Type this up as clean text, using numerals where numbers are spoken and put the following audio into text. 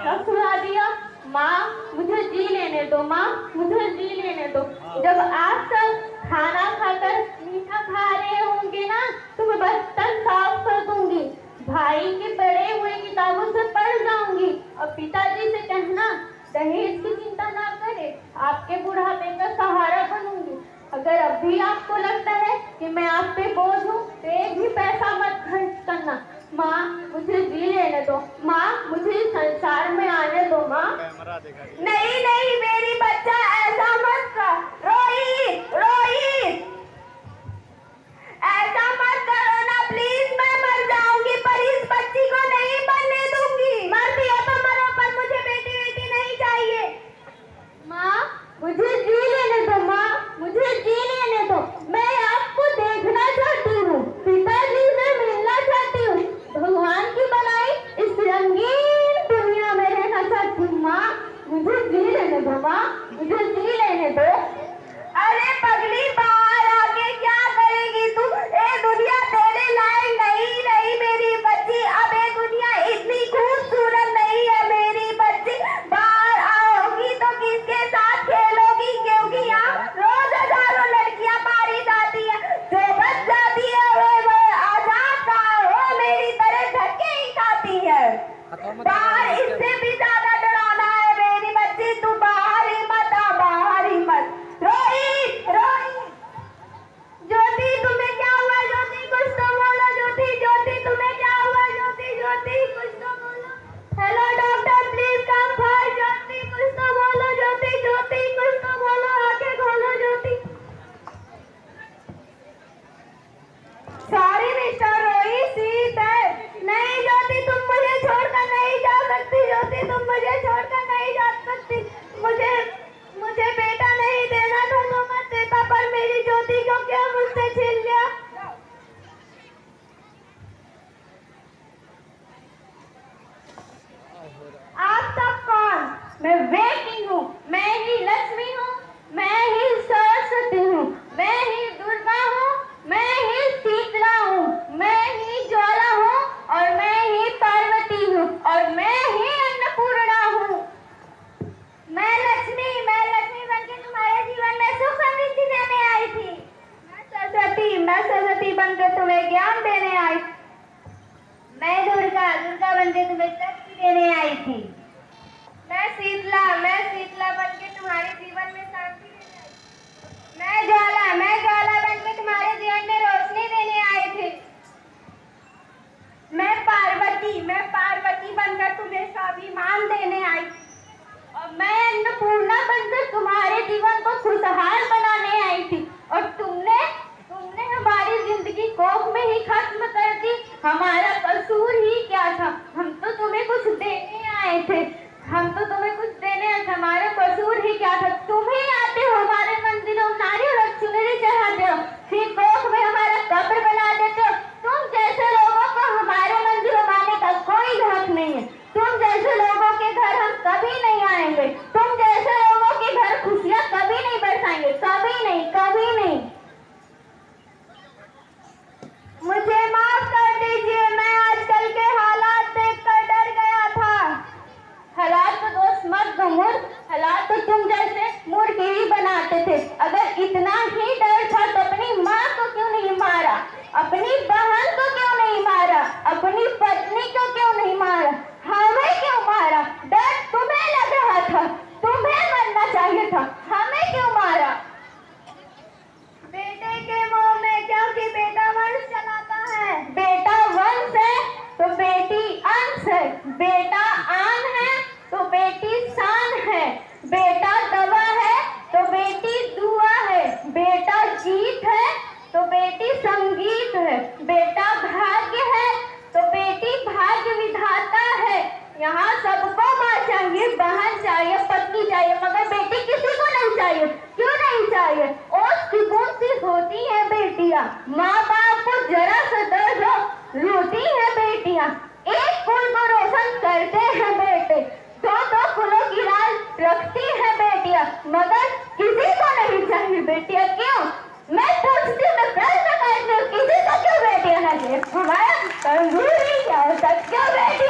तक सुला दिया। माँ मुझे जी लेने दो, माँ मुझे जी लेने दो। जब आप सब खाना खाकर मीठा खा रहे होंगे ना तो मैं बर्तन साफ कर दूंगी, भाई के पढ़े हुए किताबों से पढ़ जाऊंगी और पिताजी से कहना दहेज की चिंता ना करे, आपके बुढ़ापे का सहारा बनूंगी। अगर अब भी आपको लगता है कि मैं आप पे बोझ हूँ तो एक भी पैसा मत खर्च करना। माँ मुझे जी लेने दो, माँ मुझे संसार में आने दो। माँ नहीं नहीं मेरी बच्चा, ऐसा मत कर। रोहित रोहित, ऐसा मत करो ना प्लीज। मैं मर जाऊंगी पर इस बच्ची को नहीं मरने दूंगी। मरती हो तो मरो, पर मुझे बेटी बेटी नहीं चाहिए। माँ मुझे जी लेने दो, माँ मुझे जी लेने दो। मैं आपको देखना चाहती हूँ, पिताजी से मिलना चाहती हूँ, भगवान की बनाई इस रंगीन दुनिया में रहना चाहती हूँ। माँ मुझे जी लेने दो, माँ मुझे जी लेने दो। अरे पगली, बाहर आके क्या करेगी तू? ये दुनिया तेरे लायक नहीं नहीं मेरी बच्ची। अब ये दुनिया इतनी खूबसूरत नहीं है मेरी बच्ची। बाहर आओगी तो किसके साथ खेलोगी? क्योंकि यहाँ रोज हजारों लड़कियां मारी जाती है, जो बच जाती है वो आजाद का वो मेरी तरह धक्के ही खाती है। बाहर इससे भी ज्यादा डराना है मेरी बच्ची। तू बाहर ही मत आ, बाहर ही मत। रोहित रोहित, ज्योति तुम्हें क्या हुआ? ज्योति कुछ तो बोलो। ज्योति ज्योति तुम्हें क्या हुआ? ज्योति ज्योति कुछ तो बोलो। Hello doctor please come fast. Jyoti कुछ तो बोलो। ज्योति ज्योति कुछ तो बोलो, आंखें खोलो ज्योति। सॉरी मिस्टर रोहित, सीट है। नहीं ज्योति, तुम मुझे छोड़कर नहीं जा सकती। ज्योति तुम मुझे छोड़कर नहीं जा सकती। मुझे मुझे बेटा नहीं देना था तो मत देता, पर मेरी ज्योति को क्या मुझसे छीन लिया? आप सब कौन? मैं वे किंग हूँ, मैं ही लक्ष्मी हूँ, मैं ही सरस्वती हूँ, मैं ही दुर्गा हूँ, मैं ही शीतला हूँ, मैं ही ज्वाला हूँ और मैं ही पार्वती हूँ और मैं ही अन्नपूर्णा हूँ। मैं लक्ष्मी बनके तुम्हारे जीवन में सुख समृद्धि देने आई थी। मैं सरस्वती बनकर तुम्हें ज्ञान देने आई। मैं दुर्गा बनके तुम्हें शक्ति देने आई थी। मैं शीतला बनके तुम्हारे जीवन में शांति देने आई। मैं ज्वाला बनके तुम्हारे जीवन में रोशनी देने आई थी। मैं पार्वती बनकर तुम्हें स्वाभिमान देने आई। और मैं अन्नपूर्णा बनकर तुम्हारे जीवन को खुशहाल बनाने आई थी और तुमने हमारी जिंदगी कोख में ही खत्म कर दी। हमारा कसूर ही क्या था? हम तो तुम्हें कुछ देने आए थे, हमारा कसूर ही क्या था? तुम ही आते हो हमारे मंदिरों में नारियल और चुनरी चढ़ाते हो, फिर कोख में हमारा कब्र बना देते हो। तुम जैसे लोगों को हमारे मंदिरों में आने का कोई हक नहीं है। तुम जैसे लोगों के घर हम कभी नहीं आएंगे, तुम जैसे लोगों के घर खुशियां कभी नहीं बरसाएंगे, कभी नहीं, कभी नहीं। मुझे माफ कर दीजिए, मैं आजकल के हालात देखकर डर गया था। हालात को दोस्त मत दो मूर्ख, हालात तो तुम जैसे मूर्ख ही बनाते थे। अगर इतना ही डर था तो अपनी माँ को क्यों नहीं मारा, अपनी बहन को क्यों नहीं मारा, अपनी पत्नी को क्यों नहीं मारा, हमें क्यों मारा? डर तुम्हें लग रहा था, तुम्हें मरना चाहिए था, हमें क्यों मारा? बेटे के मुंह में, क्योंकि बेटा वंश चलाता है। बेटा वंश है तो बेटी अंश है, बेटा आन है तो बेटी शान है, बेटा दवा है तो बेटी दुआ है, बेटा गीत है तो बेटी संगीत है, बेटा भाग्य है तो बेटी भाग्य विधाता है। यहाँ सबको माँ चाहिए, बहन चाहिए, पत्नी चाहिए, मगर बेटी किसी को नहीं चाहिए। क्यों नहीं चाहिए? और सी होती है बेटियां, माँ बाप को जरा सा दर्द हो रोती है बेटियां। एक कुल को रोशन करते हैं बेटे, दो कुलों की लाज रखती है बेटियां, मगर किसी को नहीं चाहिए बेटियां। क्यों? मैं पूछती हूँ, मैं प्रश्न करती हूँ, किसी को क्यों बेटियां नहीं चाहिए? हमारा तंदूरी क्या होता, क्यों बेटी